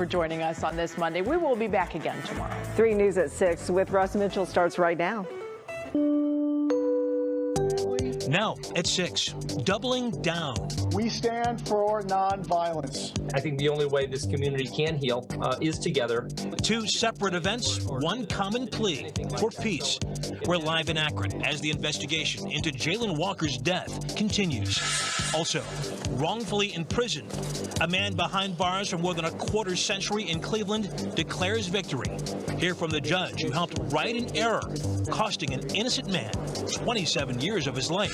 For joining us on this Monday. We will be back again tomorrow. 3 News at 6 with Russ Mitchell starts right now. Now at 6, doubling down. We stand for nonviolence. I think the only way this community can heal is together. 2 separate events, 1 common plea for peace. We're live in Akron as the investigation into Jalen Walker's death continues. Also, wrongfully imprisoned, a man behind bars for more than a quarter century in Cleveland declares victory. Hear from the judge who helped right an error, costing an innocent man 27 years of his life.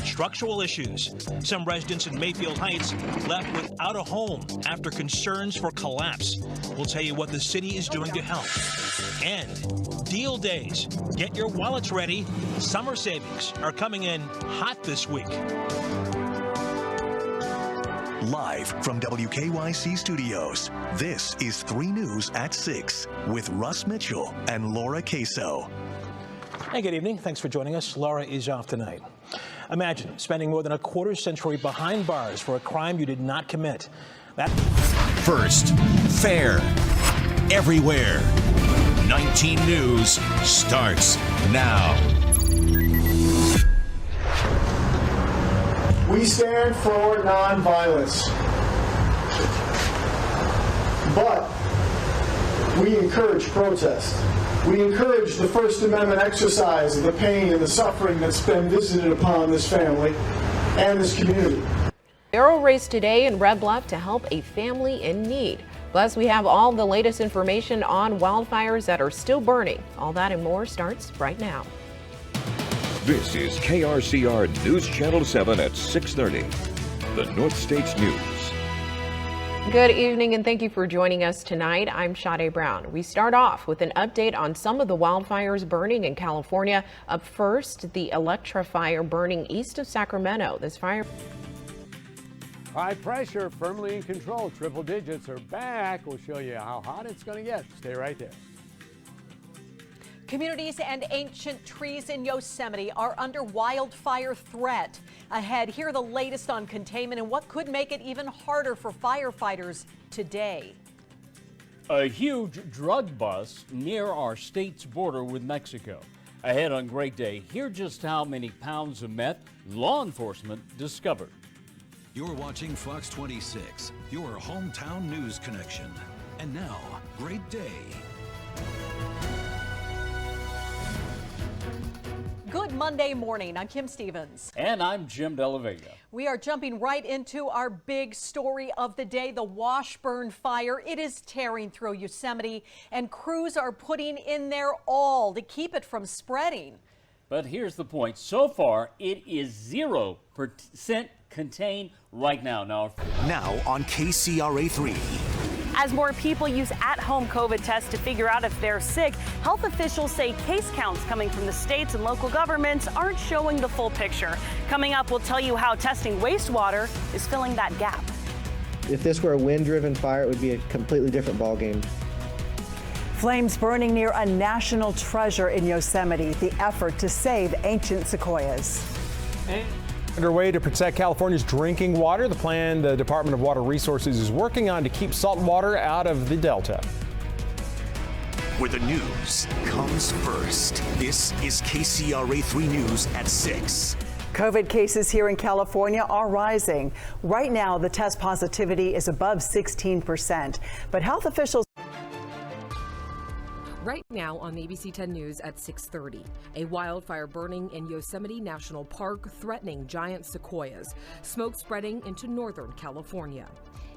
Structural issues. Some residents in Mayfield Heights left without a home after concerns for collapse. We'll tell you what the city is doing to help. And deal days. Get your wallets ready. Summer savings are coming in hot this week. Live from WKYC Studios, this is 3 News at 6 with Russ Mitchell and Laura Queso. Hey, good evening. Thanks for joining us. Laura is off tonight. Imagine spending more than a quarter century behind bars for a crime you did not commit. First, fair, everywhere. 19 News starts now. We stand for nonviolence. But we encourage protest. We encourage the First Amendment exercise of the pain and the suffering that's been visited upon this family and this community. Barrel race today in Red Bluff to help a family in need. Plus, we have all the latest information on wildfires that are still burning. All that and more starts right now. This is KRCR News Channel 7 at 6:30. The North States News. Good evening and thank you for joining us tonight. I'm Sade Brown. We start off with an update on some of the wildfires burning in California. Up first, the Electra fire burning east of Sacramento. This fire. High pressure firmly in control. Triple digits are back. We'll show you how hot it's going to get. Stay right there. Communities and ancient trees in Yosemite are under wildfire threat. Ahead, hear the latest on containment and what could make it even harder for firefighters today. A huge drug bust near our state's border with Mexico. Ahead on Great Day, hear just how many pounds of meth law enforcement discovered. You're watching Fox 26, your hometown news connection. And now, Great Day. Good Monday morning. I'm Kim Stevens. And I'm Jim Della Vega. We are jumping right into our big story of the day, the Washburn fire. It is tearing through Yosemite, and crews are putting in their all to keep it from spreading. But here's the point. So far, it is 0% contained right now. Now on KCRA 3. As more people use at-home COVID tests to figure out if they're sick, health officials say case counts coming from the states and local governments aren't showing the full picture. Coming up, we'll tell you how testing wastewater is filling that gap. If this were a wind-driven fire, it would be a completely different ballgame. Flames burning near a national treasure in Yosemite, the effort to save ancient sequoias. Underway to protect California's drinking water. The plan the Department of Water Resources is working on to keep salt water out of the Delta. Where the news comes first. This is KCRA 3 News at 6. COVID cases here in California are rising. Right now, the test positivity is above 16%, but health officials. Right now on ABC 10 News at 6:30, a wildfire burning in Yosemite National Park threatening giant sequoias, smoke spreading into Northern California.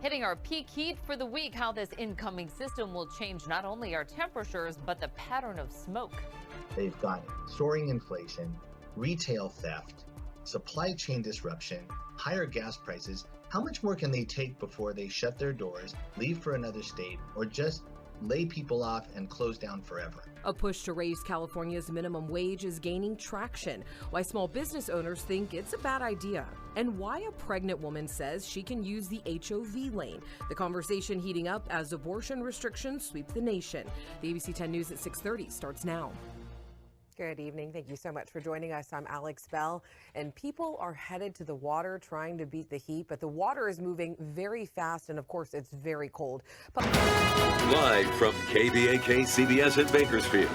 Hitting our peak heat for the week, how this incoming system will change not only our temperatures, but the pattern of smoke. They've got soaring inflation, retail theft, supply chain disruption, higher gas prices. How much more can they take before they shut their doors, leave for another state, or just lay people off and close down forever? A push to raise California's minimum wage is gaining traction, why small business owners think it's a bad idea, and why a pregnant woman says she can use the HOV lane. The conversation heating up as abortion restrictions sweep the nation. The ABC 10 News at 6:30 starts now. Good evening. Thank you so much for joining us. I'm Alex Bell, and people are headed to the water trying to beat the heat, but the water is moving very fast, and of course, it's very cold. Live from KVAK CBS in Bakersfield,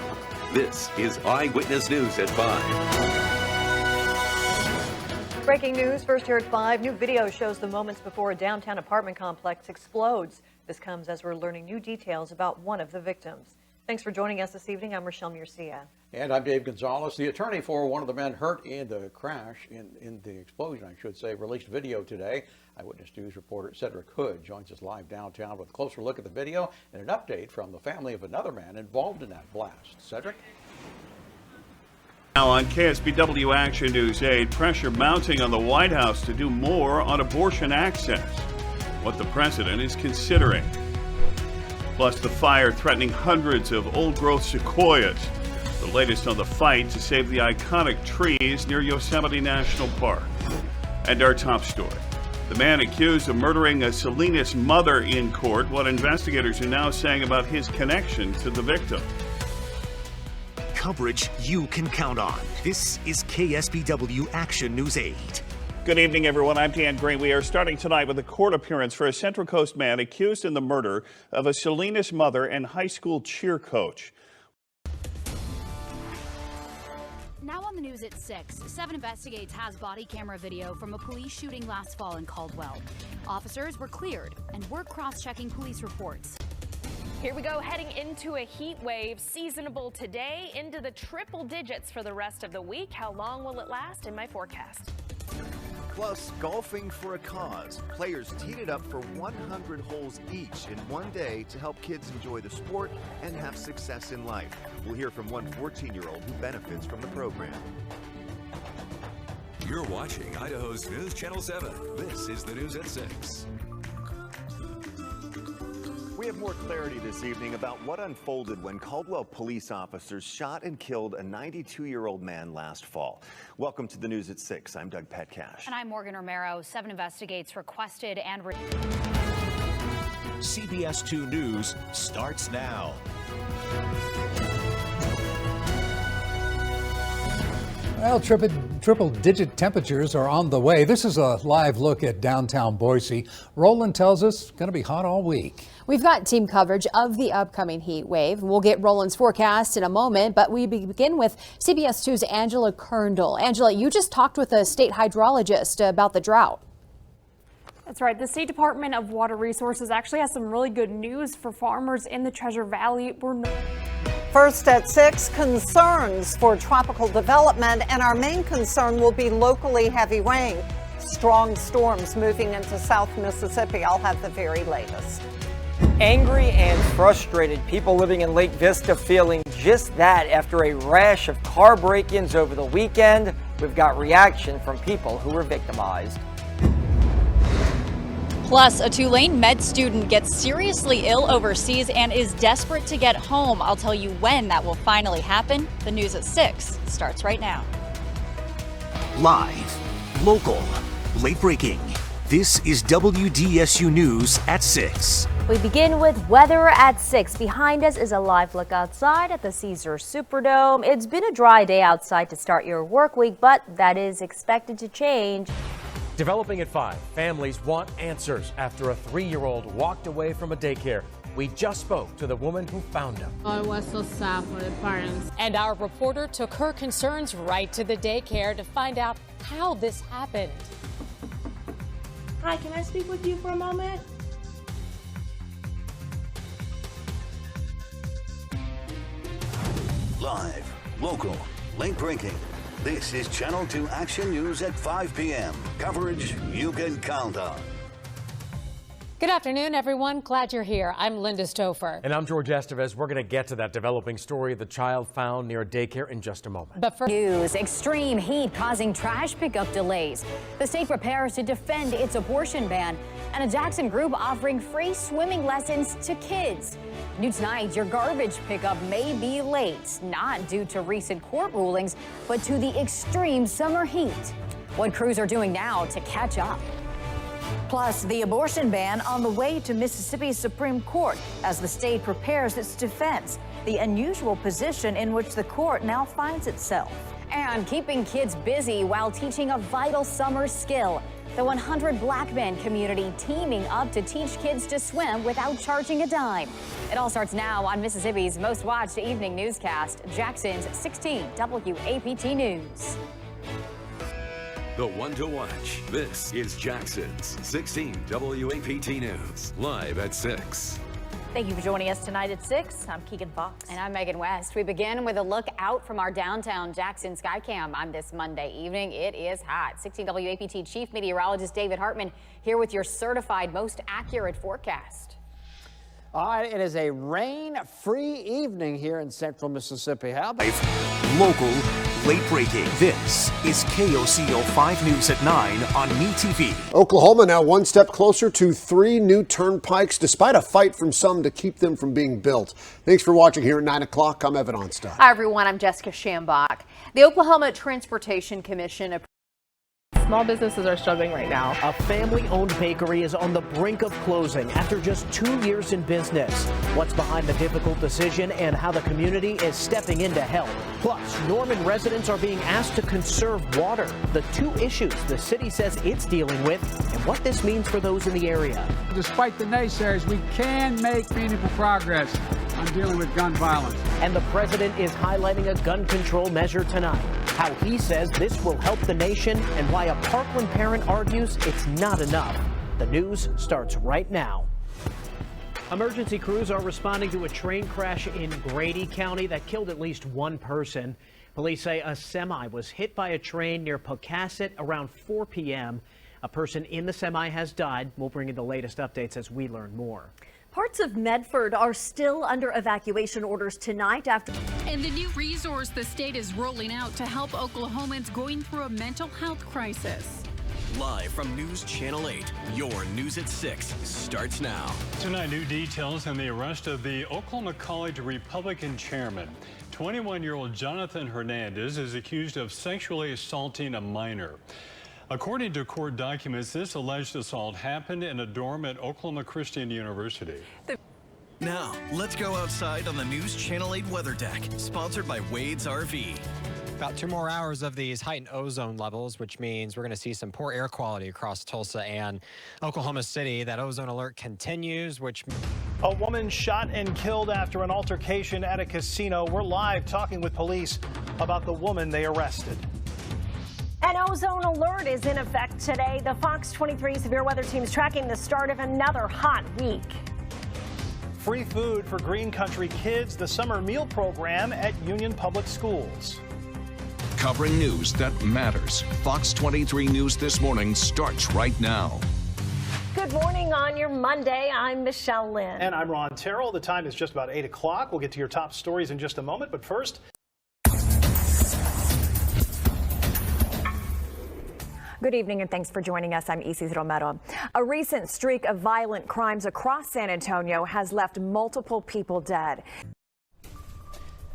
this is Eyewitness News at 5. Breaking news first here at 5. New video shows the moments before a downtown apartment complex explodes. This comes as we're learning new details about one of the victims. Thanks for joining us this evening. I'm Rochelle Murcia. And I'm Dave Gonzalez. The attorney for one of the men hurt in the crash, in the explosion, I should say, released video today. Eyewitness News reporter Cedric Hood joins us live downtown with a closer look at the video and an update from the family of another man involved in that blast. Cedric? Now on KSBW Action News 8, pressure mounting on the White House to do more on abortion access. What the president is considering. Plus the fire threatening hundreds of old-growth sequoias. The latest on the fight to save the iconic trees near Yosemite National Park. And our top story. The man accused of murdering a Salinas mother in court. What investigators are now saying about his connection to the victim. Coverage you can count on. This is KSBW Action News 8. Good evening, everyone. I'm Dan Green. We are starting tonight with a court appearance for a Central Coast man accused in the murder of a Salinas mother and high school cheer coach. Now on the news at 6, 7 Investigates has body camera video from a police shooting last fall in Caldwell. Officers were cleared and we're cross-checking police reports. Here we go, heading into a heat wave, seasonable today, into the triple digits for the rest of the week. How long will it last? In my forecast. Plus, golfing for a cause. Players teed it up for 100 holes each in one day to help kids enjoy the sport and have success in life. We'll hear from one 14-year-old who benefits from the program. You're watching Idaho's News Channel 7. This is the news at 6. We have more clarity this evening about what unfolded when Caldwell police officers shot and killed a 92-year-old man last fall. Welcome to the news at 6. I'm Doug Petcash. And I'm Morgan Romero. 7 Investigates requested and... CBS 2 News starts now. Well, triple-digit temperatures are on the way. This is a live look at downtown Boise. Roland tells us it's going to be hot all week. We've got team coverage of the upcoming heat wave. We'll get Roland's forecast in a moment, but we begin with CBS 2's Angela Kerndl. Angela, you just talked with a state hydrologist about the drought. That's right. The State Department of Water Resources actually has some really good news for farmers in the Treasure Valley. First at 6, concerns for tropical development, and our main concern will be locally heavy rain. Strong storms moving into South Mississippi. I'll have the very latest. Angry and frustrated people living in Lake Vista feeling just that after a rash of car break-ins over the weekend. We've got reaction from people who were victimized. Plus, a Tulane med student gets seriously ill overseas and is desperate to get home. I'll tell you when that will finally happen. The news at 6 starts right now. Live, local, late breaking. This is WDSU News at 6. We begin with weather at 6. Behind us is a live look outside at the Caesars Superdome. It's been a dry day outside to start your work week, but that is expected to change. Developing at 5, families want answers after a 3-year-old walked away from a daycare. We just spoke to the woman who found him. Oh, it was so sad for the parents. And our reporter took her concerns right to the daycare to find out how this happened. Hi, can I speak with you for a moment? Live, local, late breaking. This is Channel 2 Action News at 5 p.m. Coverage you can count on. Good afternoon, everyone. Glad you're here. I'm Linda Stouffer. And I'm George Estevez. We're going to get to that developing story of the child found near a daycare in just a moment. But for news, extreme heat causing trash pickup delays. The state prepares to defend its abortion ban, and a Jackson group offering free swimming lessons to kids. New tonight, your garbage pickup may be late, not due to recent court rulings, but to the extreme summer heat. What crews are doing now to catch up. Plus, the abortion ban on the way to Mississippi's Supreme Court as the state prepares its defense, the unusual position in which the court now finds itself. And keeping kids busy while teaching a vital summer skill. The 100 Black Men community teaming up to teach kids to swim without charging a dime. It all starts now on Mississippi's most watched evening newscast, Jackson's 16 WAPT News. The one to watch. This is Jackson's 16 WAPT News, live at 6. Thank you for joining us tonight at 6. I'm Keegan Fox. And I'm Megan West. We begin with a look out from our downtown Jackson Skycam on this Monday evening. It is hot. 16 WAPT Chief Meteorologist David Hartman here with your certified most accurate forecast. All right, it is a rain-free evening here in central Mississippi. How about local, late breaking? This is KOCO 5 News at 9 on MeTV. Oklahoma now one step closer to 3 new turnpikes, despite a fight from some to keep them from being built. Thanks for watching here at 9 o'clock. I'm Evan Onstad. Hi, everyone. I'm Jessica Schambach. The Oklahoma Transportation Commission. Small businesses are struggling right now. A family-owned bakery is on the brink of closing after just 2 years in business. What's behind the difficult decision and how the community is stepping in to help. Plus, Norman residents are being asked to conserve water. The 2 issues the city says it's dealing with and what this means for those in the area. Despite the naysayers, we can make meaningful progress on dealing with gun violence. And the president is highlighting a gun control measure tonight. How he says this will help the nation and why a Parkland parent argues it's not enough. The news starts right now. Emergency crews are responding to a train crash in Grady County that killed at least 1 person. Police say a semi was hit by a train near Pocasset around 4 p.m. A person in the semi has died. We'll bring you the latest updates as we learn more. Parts of Medford are still under evacuation orders tonight after. And the new resource the state is rolling out to help Oklahomans going through a mental health crisis. Live from News Channel 8, your News at 6 starts now. Tonight, new details on the arrest of the Oklahoma College Republican chairman. 21-year-old Jonathan Hernandez is accused of sexually assaulting a minor. According to court documents, this alleged assault happened in a dorm at Oklahoma Christian University. Now, let's go outside on the News Channel 8 weather deck, sponsored by Wade's RV. About 2 more hours of these heightened ozone levels, which means we're going to see some poor air quality across Tulsa and Oklahoma City. That ozone alert continues, which... A woman shot and killed after an altercation at a casino. We're live talking with police about the woman they arrested. An ozone alert is in effect today. The Fox 23 severe weather team is tracking the start of another hot week. Free food for Green Country kids, the summer meal program at Union Public Schools. Covering news that matters. Fox 23 News This Morning starts right now. Good morning on your Monday. I'm Michelle Lynn. And I'm Ron Terrell. The time is just about 8 o'clock. We'll get to your top stories in just a moment. But first... Good evening and thanks for joining us. I'm Isis Romero. A recent streak of violent crimes across San Antonio has left multiple people dead.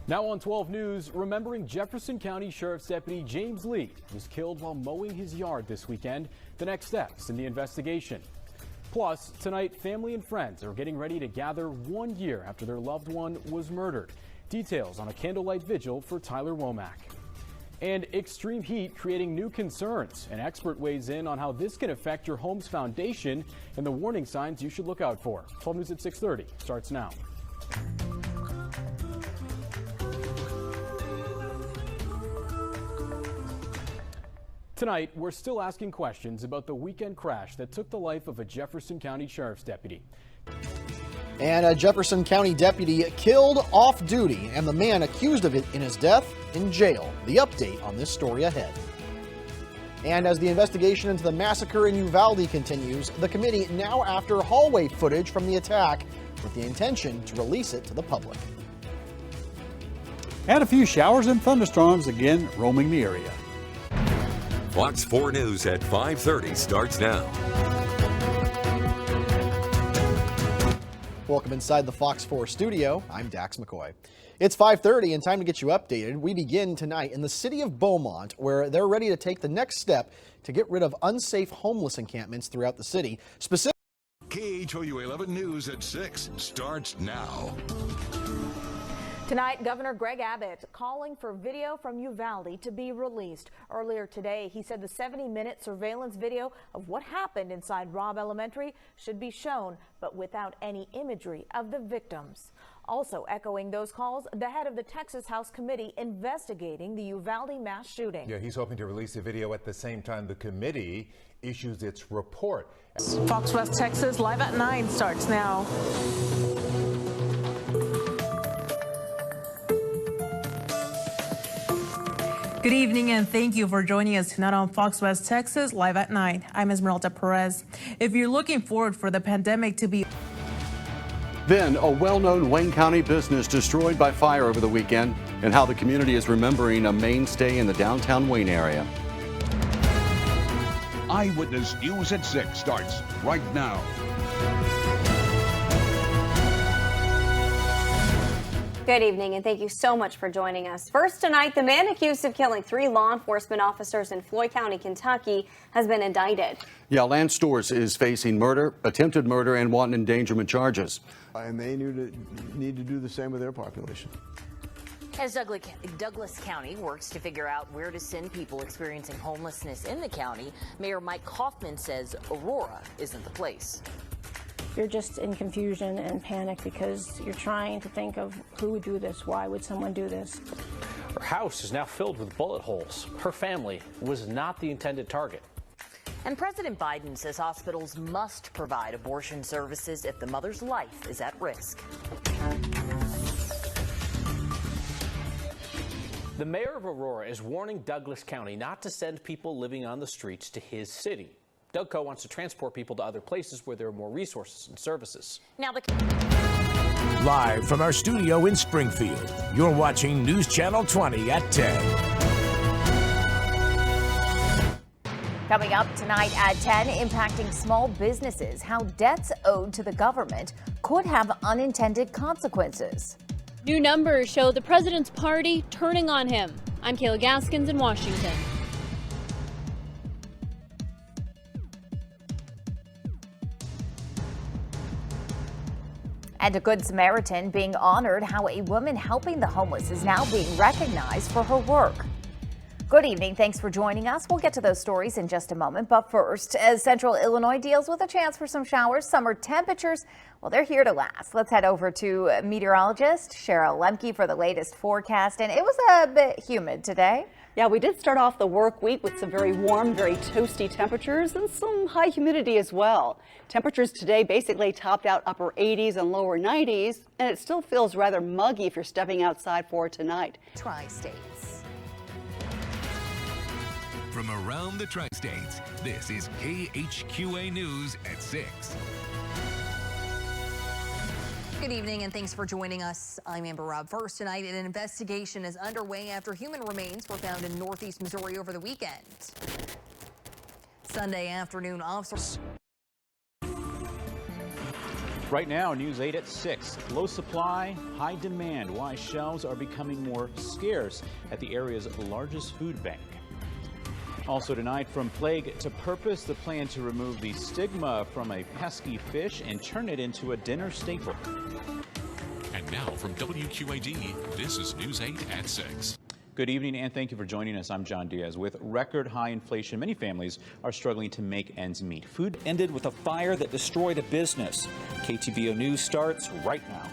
Now on 12 News, remembering Jefferson County Sheriff's Deputy James Lee was killed while mowing his yard this weekend. The next steps in the investigation. Plus, tonight, family and friends are getting ready to gather 1 year after their loved one was murdered. Details on a candlelight vigil for Tyler Womack. And extreme heat creating new concerns. An expert weighs in on how this can affect your home's foundation and the warning signs you should look out for. 12 News at 6:30 starts now. Tonight, we're still asking questions about the weekend crash that took the life of a Jefferson County Sheriff's deputy. And a Jefferson County deputy killed off duty, and the man accused of it in his death in jail. The update on this story ahead. And as the investigation into the massacre in Uvalde continues, the committee now after hallway footage from the attack with the intention to release it to the public. And a few showers and thunderstorms again roaming the area. Fox 4 News at 5:30 starts now. Welcome inside the Fox 4 studio. I'm Dax McCoy. It's 5:30 and time to get you updated. We begin tonight in the city of Beaumont, where they're ready to take the next step to get rid of unsafe homeless encampments throughout the city. KHOU 11 News at 6 starts now. Tonight, Governor Greg Abbott calling for video from Uvalde to be released. Earlier today, he said the 70-minute surveillance video of what happened inside Robb Elementary should be shown, but without any imagery of the victims. Also echoing those calls, the head of the Texas House Committee investigating the Uvalde mass shooting. Yeah, he's hoping to release the video at the same time the committee issues its report. Fox West Texas Live at 9 starts now. Good evening and thank you for joining us tonight on Fox West Texas Live at 9. I'm Esmeralda Perez. If you're looking forward for the pandemic to be... Then, a well-known Wayne County business destroyed by fire over the weekend, and how the community is remembering a mainstay in the downtown Wayne area. Eyewitness News at 6 starts right now. Good evening, and thank you so much for joining us. First tonight, the man accused of killing 3 law enforcement officers in Floyd County, Kentucky, has been indicted. Yeah, Lance Stores is facing murder, attempted murder, and wanton endangerment charges. And they need to do the same with their population. As Douglas County works to figure out where to send people experiencing homelessness in the county, Mayor Mike Kaufman says Aurora isn't the place. You're just in confusion and panic because you're trying to think of who would do this, why would someone do this. Her house is now filled with bullet holes. Her family was not the intended target. And President Biden says hospitals must provide abortion services if the mother's life is at risk. The mayor of Aurora is warning Douglas County not to send people living on the streets to his city. Dougco wants to transport people to other places where there are more resources and services. Now Live from our studio in Springfield, you're watching News Channel 20 at 10. Coming up tonight at 10, impacting small businesses, how debts owed to the government could have unintended consequences. New numbers show the president's party turning on him. I'm Kayla Gaskins in Washington. And a Good Samaritan being honored, how a woman helping the homeless is now being recognized for her work. Good evening. Thanks for joining us. We'll get to those stories in just a moment. But first, as Central Illinois deals with a chance for some showers, summer temperatures, well, they're here to last. Let's head over to meteorologist Cheryl Lemke for the latest forecast. And it was a bit humid today. Yeah, we did start off the work week with some very warm, very toasty temperatures and some high humidity as well. Temperatures today basically topped out upper 80s and lower 90s, and it still feels rather muggy if you're stepping outside for tonight. Tri-States. From around the Tri-States, this is KHQA News at 6. Good evening and thanks for joining us. I'm Amber Robb. First tonight, an investigation is underway after human remains were found in northeast Missouri over the weekend. Sunday afternoon, officers. Right now, News 8 at 6. Low supply, high demand. Why shelves are becoming more scarce at the area's largest food bank. Also tonight, from plague to purpose, the plan to remove the stigma from a pesky fish and turn it into a dinner staple. And now from WQAD, this is News 8 at 6. Good evening and thank you for joining us. I'm John Diaz. With record high inflation, many families are struggling to make ends meet. Food ended with a fire that destroyed a business. KTVO News starts right now.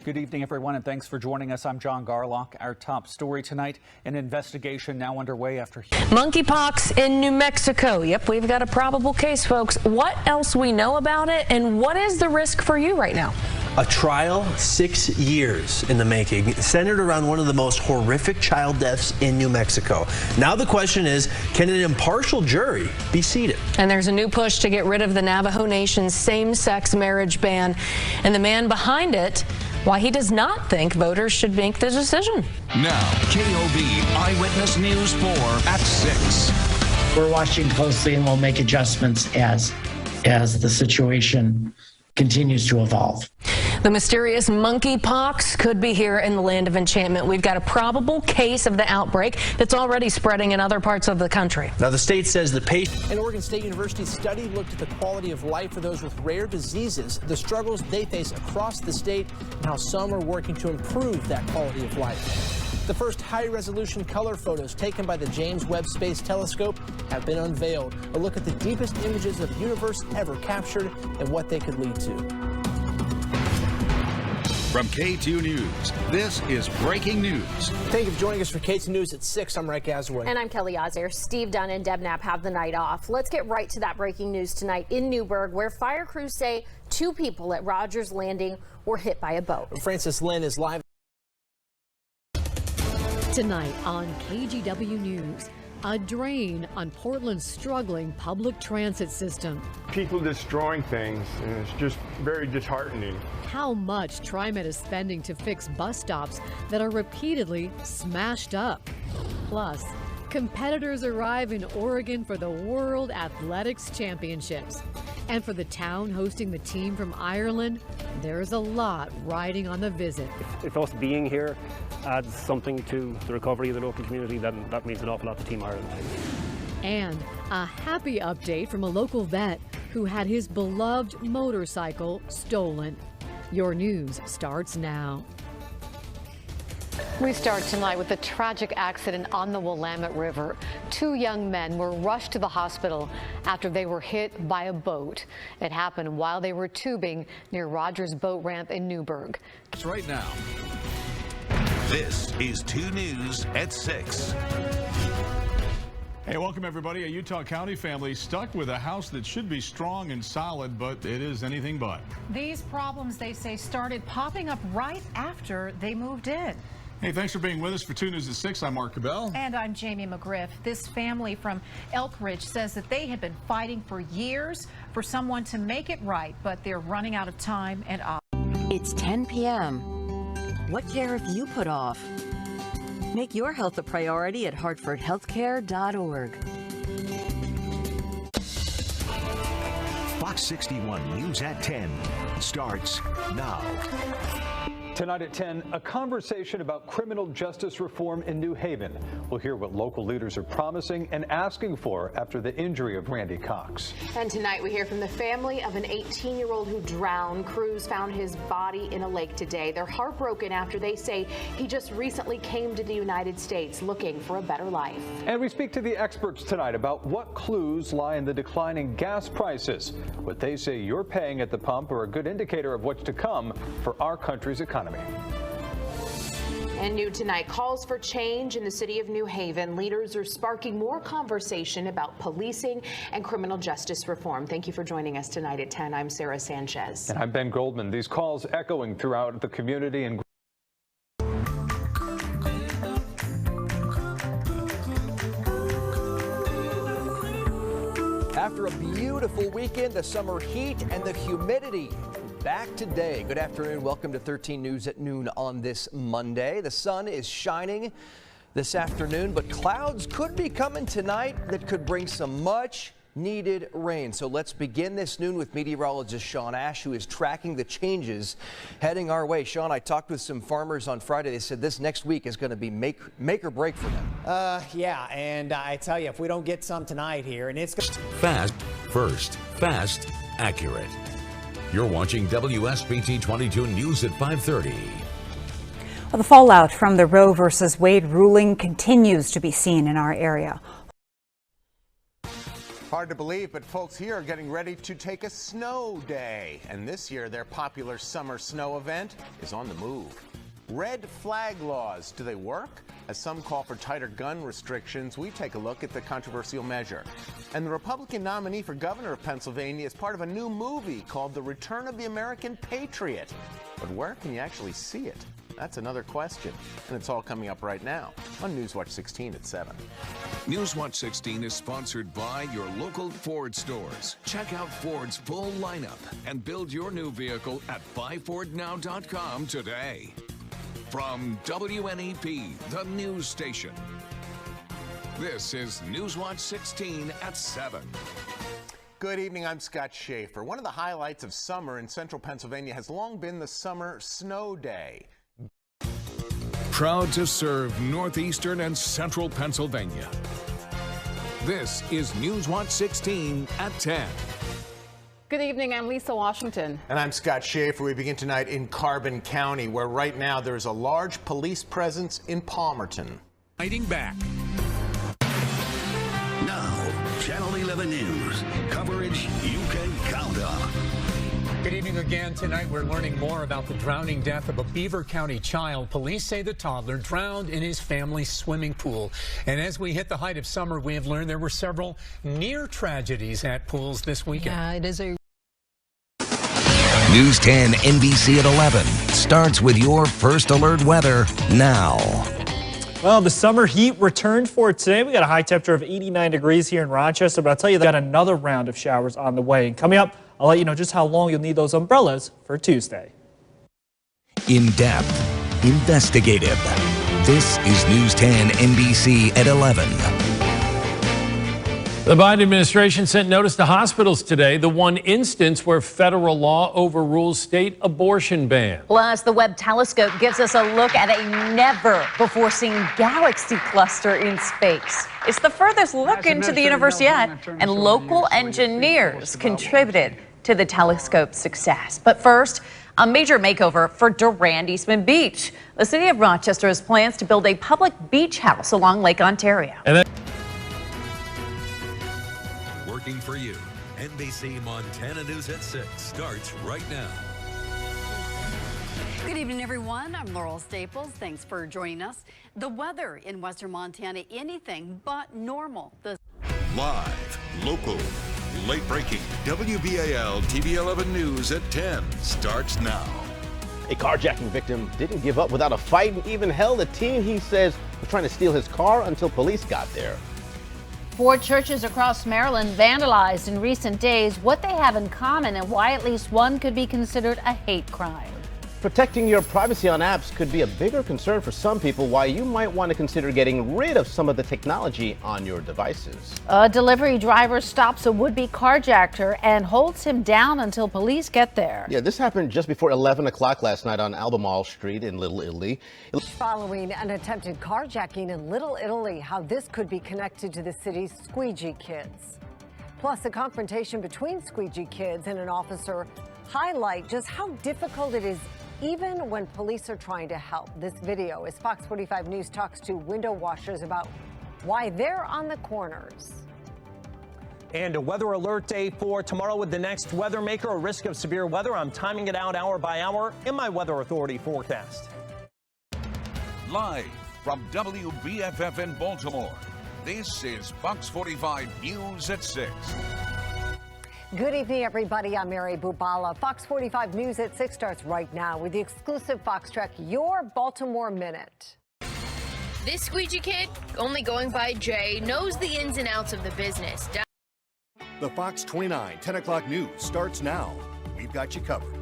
Good evening, everyone, and thanks for joining us. I'm John Garlock. Our top story tonight, an investigation now underway after monkeypox in New Mexico. Yep, we've got a probable case, folks. What else we know about it, and what is the risk for you right now? A trial 6 years in the making, centered around one of the most horrific child deaths in New Mexico. Now the question is, can an impartial jury be seated? And there's a new push to get rid of the Navajo Nation's same-sex marriage ban, and the man behind it, why he does not think voters should make the decision. Now, KOB Eyewitness News 4 at 6. We're watching closely and we'll make adjustments as the situation continues to evolve. The mysterious monkeypox could be here in the land of enchantment. We've got a probable case of the outbreak that's already spreading in other parts of the country. Now, the state says the patient. An Oregon State University study looked at the quality of life for those with rare diseases, the struggles they face across the state, and how some are working to improve that quality of life. The first high-resolution color photos taken by the James Webb Space Telescope have been unveiled. A look at the deepest images of the universe ever captured and what they could lead to. From K2 News, this is breaking news. Thank you for joining us for K2 News at 6. I'm Reich Azaway. And I'm Kelly Ozier. Steve Dunn and Deb Knapp have the night off. Let's get right to that breaking news tonight in Newburgh, where fire crews say 2 people at Rogers Landing were hit by a boat. Francis Lynn is live. Tonight on KGW News, a drain on Portland's struggling public transit system. People destroying things, and it's just very disheartening. How much TriMet is spending to fix bus stops that are repeatedly smashed up. Plus, competitors arrive in Oregon for the World Athletics Championships. And for the town hosting the team from Ireland, there's a lot riding on the visit. If us being here adds something to the recovery of the local community, then that means an awful lot to Team Ireland. And a happy update from a local vet who had his beloved motorcycle stolen. Your news starts now. We start tonight with a tragic accident on the Willamette River. 2 young men were rushed to the hospital after they were hit by a boat. It happened while they were tubing near Rogers Boat Ramp in Newburgh. Right now. This is 2 News at 6. Hey, welcome everybody. A Utah County family stuck with a house that should be strong and solid, but it is anything but. These problems, they say, started popping up right after they moved in. Hey, thanks for being with us for 2 News at 6. I'm Mark Cabell. And I'm Jamie McGriff. This family from Elk Ridge says that they have been fighting for years for someone to make it right, but they're running out of time and It's 10 p.m. What care have you put off? Make your health a priority at hartfordhealthcare.org. Fox 61 News at 10 starts now. Tonight at 10, a conversation about criminal justice reform in New Haven. We'll hear what local leaders are promising and asking for after the injury of Randy Cox. And tonight we hear from the family of an 18-year-old who drowned. Crews found his body in a lake today. They're heartbroken after they say he just recently came to the United States looking for a better life. And we speak to the experts tonight about what clues lie in the declining gas prices. What they say you're paying at the pump are a good indicator of what's to come for our country's economy. And new tonight, calls for change in the city of New Haven. Leaders are sparking more conversation about policing and criminal justice reform. Thank you for joining us tonight at 10. I'm Sarah Sanchez. And I'm Ben Goldman. These calls echoing throughout the community and after a beautiful weekend, the summer heat and the humidity back today. Good afternoon. Welcome to 13 News at noon on this Monday. The sun is shining this afternoon, but clouds could be coming tonight that could bring some much needed rain. So let's begin this noon with meteorologist Sean Ash, who is tracking the changes heading our way. Sean, I talked with some farmers on Friday. They said this next week is going to be make or break for them. Yeah, and I tell you, if we don't get some tonight here, and it's fast, first, fast, accurate. You're watching WSBT 22 News at 5:30. Well, the fallout from the Roe versus Wade ruling continues to be seen in our area. Hard to believe, but folks here are getting ready to take a snow day. And this year, their popular summer snow event is on the move. Red flag laws, do they work? As some call for tighter gun restrictions, we take a look at the controversial measure. And the Republican nominee for governor of Pennsylvania is part of a new movie called The Return of the American Patriot. But where can you actually see it? That's another question. And it's all coming up right now on Newswatch 16 at 7. Newswatch 16 is sponsored by your local Ford stores. Check out Ford's full lineup and build your new vehicle at buyfordnow.com today. From WNEP, the news station. This is Newswatch 16 at 7. Good evening, I'm Scott Schaefer. One of the highlights of summer in central Pennsylvania has long been the summer snow day. Proud to serve northeastern and central Pennsylvania. This is Newswatch 16 at 10. Good evening, I'm Lisa Washington. And I'm Scott Schaefer. We begin tonight in Carbon County, where right now there is a large police presence in Palmerton. Fighting back. Now, Channel 11 News. Coverage you can count on. Good evening again. Tonight we're learning more about the drowning death of a Beaver County child. Police say the toddler drowned in his family's swimming pool. And as we hit the height of summer, we have learned there were several near tragedies at pools this weekend. Yeah, it is a News 10 NBC at 11 starts with your first alert weather now. Well, the summer heat returned for today. We got a high temperature of 89 degrees here in Rochester, but I'll tell you, they got another round of showers on the way. And coming up, I'll let you know just how long you'll need those umbrellas for Tuesday. In-depth, investigative. This is News 10 NBC at 11. The Biden administration sent notice to hospitals today, the one instance where federal law overrules state abortion ban. Plus, the Webb telescope gives us a look at a never-before-seen galaxy cluster in space. It's the furthest look into the universe yet, and local engineers contributed to the telescope's success. But first, a major makeover for Durand Eastman Beach. The city of Rochester has plans to build a public beach house along Lake Ontario. Working for you. NBC Montana News at 6 starts right now. Good evening, everyone. I'm Laurel Staples. Thanks for joining us. The weather in western Montana, anything but normal. Live, local, late breaking. WBAL TV 11 News at 10 starts now. A carjacking victim didn't give up without a fight and even held a teen he says was trying to steal his car until police got there. 4 churches across Maryland vandalized in recent days. What they have in common and why at least one could be considered a hate crime. Protecting your privacy on apps could be a bigger concern for some people, why you might want to consider getting rid of some of the technology on your devices. A delivery driver stops a would-be carjacker and holds him down until police get there. Yeah, this happened just before 11 o'clock last night on Albemarle Street in Little Italy. Following an attempted carjacking in Little Italy, how this could be connected to the city's squeegee kids. Plus, a confrontation between squeegee kids and an officer highlight just how difficult it is even when police are trying to help. This video as Fox 45 News talks to window washers about why they're on the corners. And a weather alert day for tomorrow with the next weather maker, a risk of severe weather. I'm timing it out hour by hour in my Weather Authority forecast. Live from WBFF in Baltimore, this is Fox 45 News at 6. Good evening, everybody. I'm Mary Bubala. Fox 45 News at 6 starts right now with the exclusive Fox Trek, Your Baltimore Minute. This squeegee kid, only going by Jay, knows the ins and outs of the business. The Fox 29 10 o'clock news starts now. We've got you covered.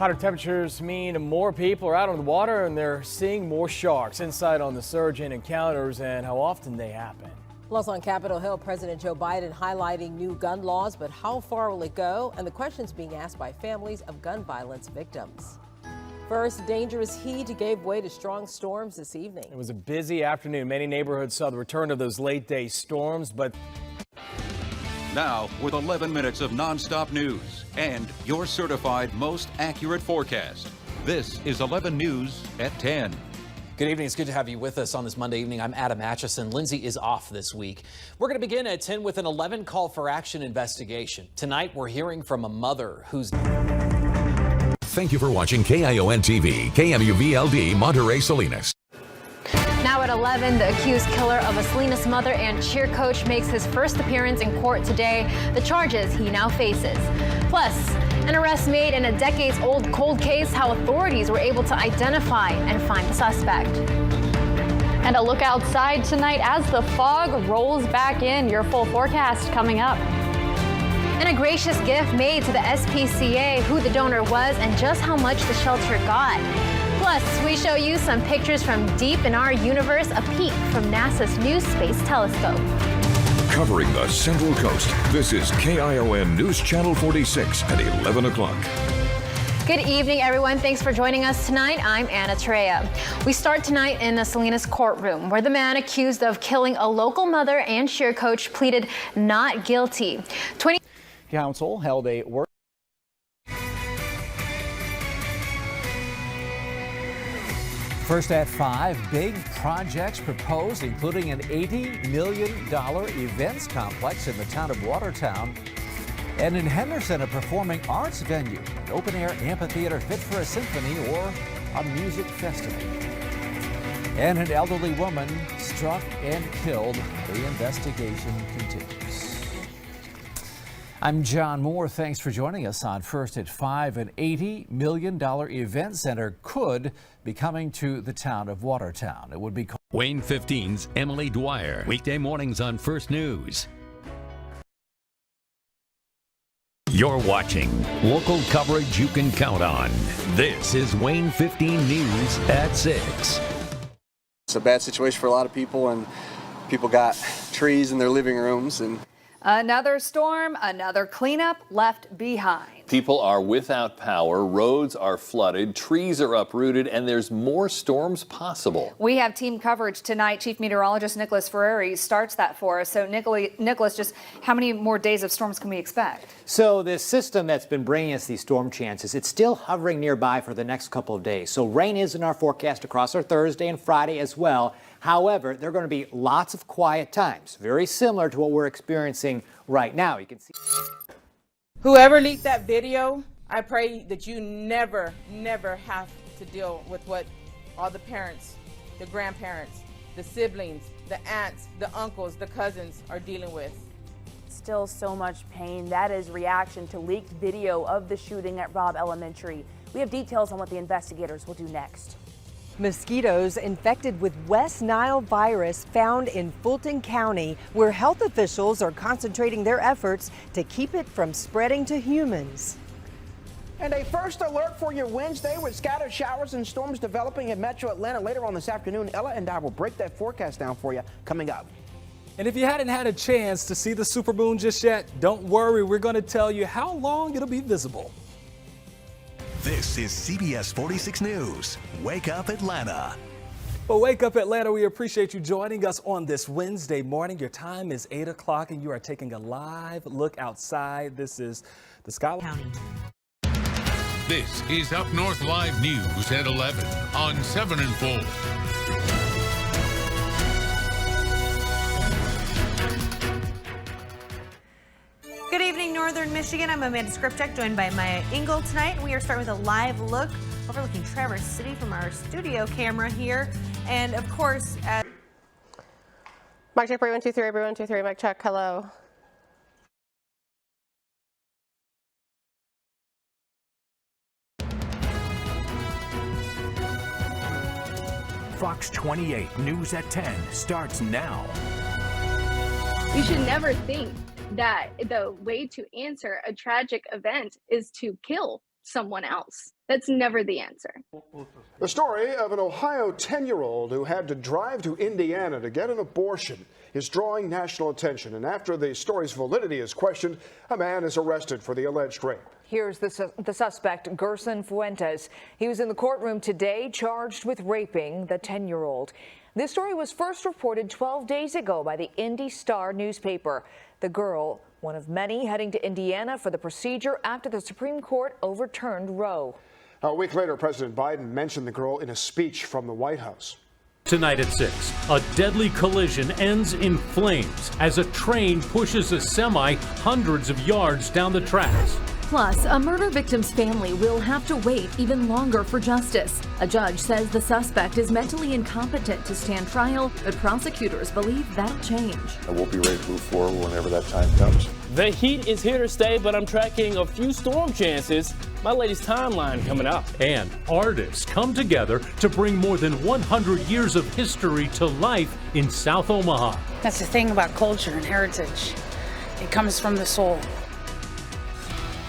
Hotter temperatures mean more people are out on the water and they're seeing more sharks. Insight on the surge in encounters and how often they happen. Plus on Capitol Hill, President Joe Biden highlighting new gun laws, but how far will it go? And the questions being asked by families of gun violence victims. First, dangerous heat gave way to strong storms this evening. It was a busy afternoon. Many neighborhoods saw the return of those late day storms, but Now, with 11 minutes of nonstop news and your certified most accurate forecast. This is 11 News at 10. Good evening. It's good to have you with us on this Monday evening. I'm Adam Atchison. Lindsay is off this week. We're going to begin at 10 with an 11 call for action investigation. Tonight, we're hearing from a mother who's... Thank you for watching KION TV, KMUVLD, Monterey Salinas. Now at 11, the accused killer of a Salinas mother and cheer coach makes his first appearance in court today. The charges he now faces. Plus, an arrest made in a decades-old cold case, how authorities were able to identify and find the suspect. And a look outside tonight as the fog rolls back in. Your full forecast coming up. And a gracious gift made to the SPCA, who the donor was and just how much the shelter got. Plus, we show you some pictures from deep in our universe, a peek from NASA's new space telescope. Covering the Central Coast, this is KION News Channel 46 at 11 o'clock. Good evening, everyone. Thanks for joining us tonight. I'm Anna Treya. We start tonight in the Salinas courtroom, where the man accused of killing a local mother and cheer coach pleaded not guilty. Council held a work. First at 5, big projects proposed, including an $80 million events complex in the town of Watertown. And in Henderson, a performing arts venue, an open-air amphitheater fit for a symphony or a music festival. And an elderly woman struck and killed. The investigation continues. I'm John Moore. Thanks for joining us on First at 5. An $80 million event center could be coming to the town of Watertown. It would be called Wayne 15's Emily Dwyer. Weekday mornings on First News. You're watching local coverage you can count on. This is Wayne 15 News at 6. It's a bad situation for a lot of people, and people got trees in their living rooms. And another storm, another cleanup left behind. People are without power, roads are flooded, trees are uprooted, and there's more storms possible. We have team coverage tonight. Chief Meteorologist Nicholas Ferreri starts that for us. So Nicholas, just how many more days of storms can we expect? So this system that's been bringing us these storm chances, it's still hovering nearby for the next couple of days. So rain is in our forecast across our Thursday and Friday as well. However, there are going to be lots of quiet times, very similar to what we're experiencing right now. You can see. Whoever leaked that video, I pray that you never have to deal with what all the parents, the grandparents, the siblings, the aunts, the uncles, the cousins are dealing with. Still so much pain. That is reaction to leaked video of the shooting at Robb Elementary. We have details on what the investigators will do next. Mosquitoes infected with West Nile virus found in Fulton County, where health officials are concentrating their efforts to keep it from spreading to humans. And a first alert for your Wednesday with scattered showers and storms developing in metro Atlanta later on this afternoon. Ella and I will break that forecast down for you coming up. And if you hadn't had a chance to see the supermoon just yet, don't worry, we're going to tell you how long it'll be visible. This is CBS 46 News. Wake Up Atlanta. Well, Wake Up Atlanta, we appreciate you joining us on this Wednesday morning. Your time is 8 o'clock and you are taking a live look outside. This is the Skyline County. This is Up North Live News at 11 on 7 and 4. Good evening, Northern Michigan. I'm Amanda Skripczak, joined by Maya Engel tonight. We are starting with a live look overlooking Traverse City from our studio camera here. And of course, Mic check, everyone, 2 3, everyone, 2 3, mic check, hello. Fox 28 News at 10 starts now. You should never think that the way to answer a tragic event is to kill someone else. That's never the answer. The story of an Ohio 10-year-old who had to drive to Indiana to get an abortion is drawing national attention. And after the story's validity is questioned, a man is arrested for the alleged rape. Here's the suspect, Gerson Fuentes. He was in the courtroom today, charged with raping the 10-year-old. This story was first reported 12 days ago by the Indy Star newspaper. The girl, one of many heading to Indiana for the procedure after the Supreme Court overturned Roe. A week later, President Biden mentioned the girl in a speech from the White House. Tonight at 6, a deadly collision ends in flames as a train pushes a semi hundreds of yards down the tracks. Plus, a murder victim's family will have to wait even longer for justice. A judge says the suspect is mentally incompetent to stand trial, but prosecutors believe that'll change. We'll be ready to move forward whenever that time comes. The heat is here to stay, but I'm tracking a few storm chances. My latest timeline coming up. And artists come together to bring more than 100 years of history to life in South Omaha. That's the thing about culture and heritage. It comes from the soul.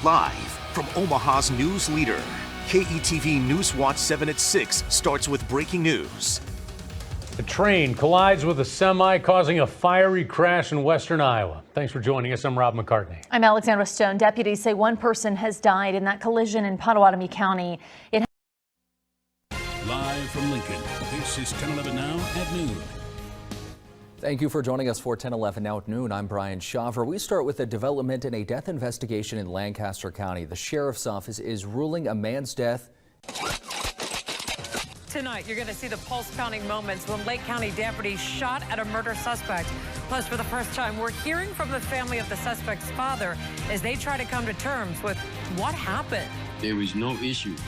Live from Omaha's news leader, KETV News Watch 7 at 6 starts with breaking news. A train collides with a semi, causing a fiery crash in western Iowa. Thanks for joining us. I'm Rob McCartney. I'm Alexandra Stone. Deputies say one person has died in that collision in Potawatomi County. Live from Lincoln, this is 10:11 now at noon. Thank you for joining us for 10:11 now at noon. I'm Brian Shaver. We start with a development in a death investigation in Lancaster County. The sheriff's office is ruling a man's death. Tonight, you're going to see the pulse-pounding moments when Lake County deputies shot at a murder suspect. Plus, for the first time, we're hearing from the family of the suspect's father as they try to come to terms with what happened. There was no issues,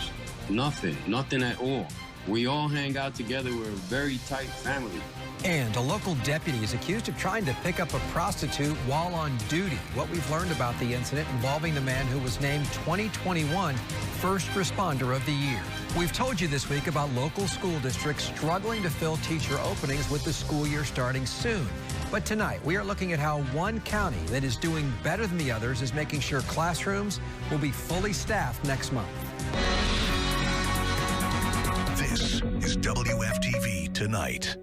nothing at all. We all hang out together. We're a very tight family. And a local deputy is accused of trying to pick up a prostitute while on duty. What we've learned about the incident involving the man who was named 2021 First Responder of the Year. We've told you this week about local school districts struggling to fill teacher openings with the school year starting soon. But tonight, we are looking at how one county that is doing better than the others is making sure classrooms will be fully staffed next month. This is WFTV Tonight.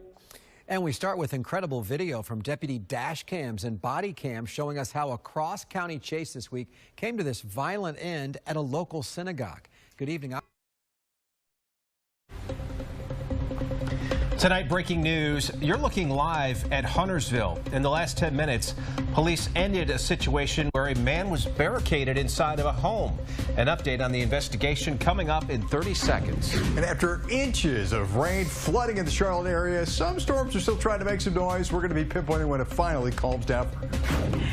And we start with incredible video from deputy dash cams and body cams showing us how a cross-county chase this week came to this violent end at a local synagogue. Good evening. Tonight, breaking news. You're looking live at Huntersville. In the last 10 minutes, police ended a situation where a man was barricaded inside of a home. An update on the investigation coming up in 30 seconds. And after inches of rain flooding in the Charlotte area, some storms are still trying to make some noise. We're going to be pinpointing when it finally calms down.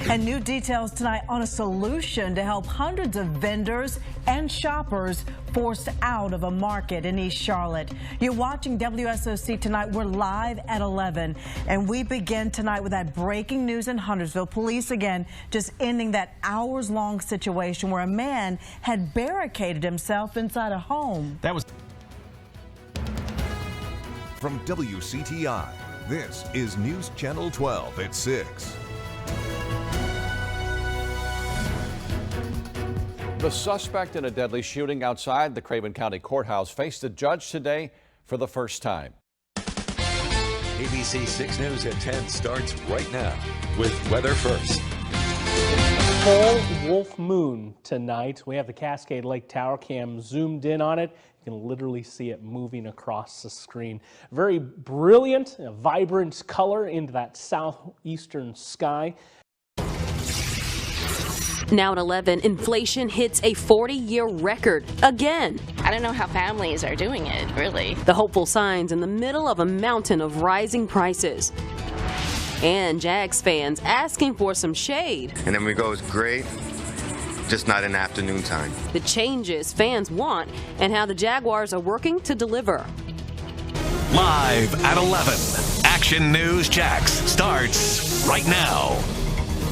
And new details tonight on a solution to help hundreds of vendors and shoppers forced out of a market in East Charlotte. You're watching WSOC Tonight. We're live at 11, and we begin tonight with that breaking news in Huntersville. Police again just ending that hours-long situation where a man had barricaded himself inside a home. That was from WCTI. This is News Channel 12 at 6. The suspect in a deadly shooting outside the Craven County Courthouse faced a judge today for the first time. ABC 6 News at 10 starts right now with weather first. Full wolf moon tonight. We have the Cascade Lake Tower cam zoomed in on it. You can literally see it moving across the screen. Very brilliant, vibrant color into that southeastern sky. Now at 11, inflation hits a 40-year record again. I don't know how families are doing it, really. The hopeful signs in the middle of a mountain of rising prices. And Jags fans asking for some shade. And then we go, it's great, just not in afternoon time. The changes fans want and how the Jaguars are working to deliver. Live at 11, Action News Jax starts right now.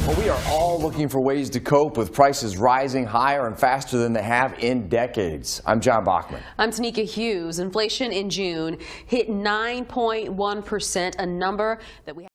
Well, we are all looking for ways to cope with prices rising higher and faster than they have in decades. I'm John Bachman. I'm Tanika Hughes. Inflation in June hit 9.1%, a number that we